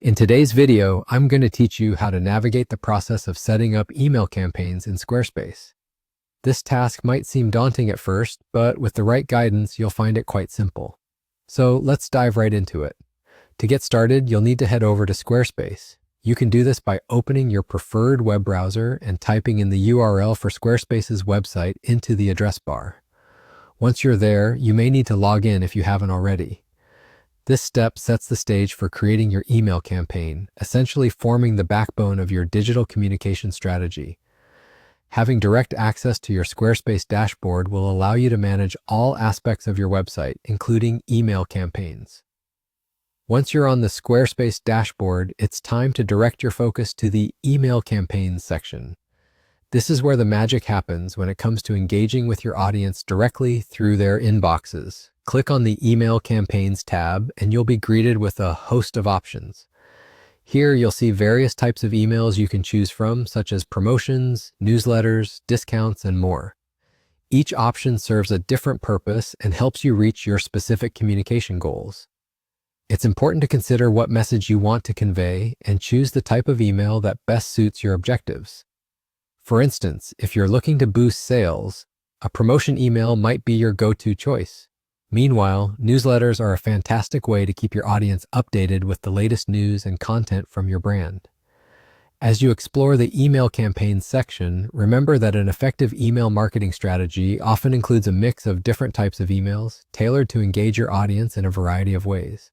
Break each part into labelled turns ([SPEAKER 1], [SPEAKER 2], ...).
[SPEAKER 1] In today's video, I'm going to teach you how to navigate the process of setting up email campaigns in Squarespace. This task might seem daunting at first, but with the right guidance, you'll find it quite simple. So let's dive right into it. To get started, you'll need to head over to Squarespace. You can do this by opening your preferred web browser and typing in the URL for Squarespace's website into the address bar. Once you're there, you may need to log in if you haven't already. This step sets the stage for creating your email campaign, essentially forming the backbone of your digital communication strategy. Having direct access to your Squarespace dashboard will allow you to manage all aspects of your website, including email campaigns. Once you're on the Squarespace dashboard, it's time to direct your focus to the Email Campaigns section. This is where the magic happens when it comes to engaging with your audience directly through their inboxes. Click on the Email Campaigns tab and you'll be greeted with a host of options. Here you'll see various types of emails you can choose from, such as promotions, newsletters, discounts, and more. Each option serves a different purpose and helps you reach your specific communication goals. It's important to consider what message you want to convey and choose the type of email that best suits your objectives. For instance, if you're looking to boost sales, a promotion email might be your go-to choice. Meanwhile, newsletters are a fantastic way to keep your audience updated with the latest news and content from your brand. As you explore the email campaigns section, remember that an effective email marketing strategy often includes a mix of different types of emails tailored to engage your audience in a variety of ways.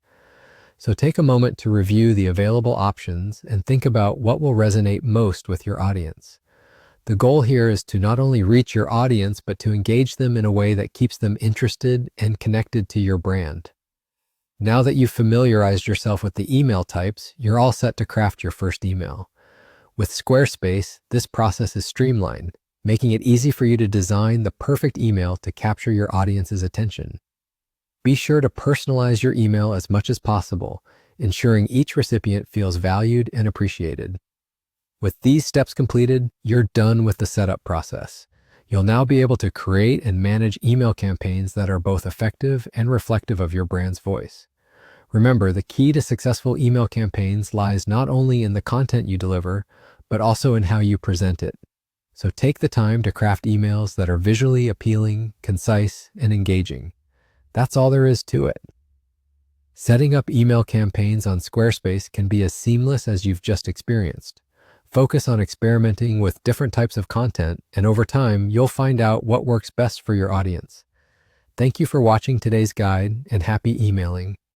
[SPEAKER 1] So take a moment to review the available options and think about what will resonate most with your audience. The goal here is to not only reach your audience, but to engage them in a way that keeps them interested and connected to your brand. Now that you've familiarized yourself with the email types, you're all set to craft your first email. With Squarespace, this process is streamlined, making it easy for you to design the perfect email to capture your audience's attention. Be sure to personalize your email as much as possible, ensuring each recipient feels valued and appreciated. With these steps completed, you're done with the setup process. You'll now be able to create and manage email campaigns that are both effective and reflective of your brand's voice. Remember, the key to successful email campaigns lies not only in the content you deliver, but also in how you present it. So take the time to craft emails that are visually appealing, concise, and engaging. That's all there is to it. Setting up email campaigns on Squarespace can be as seamless as you've just experienced. Focus on experimenting with different types of content, and over time, you'll find out what works best for your audience. Thank you for watching today's guide, and happy emailing.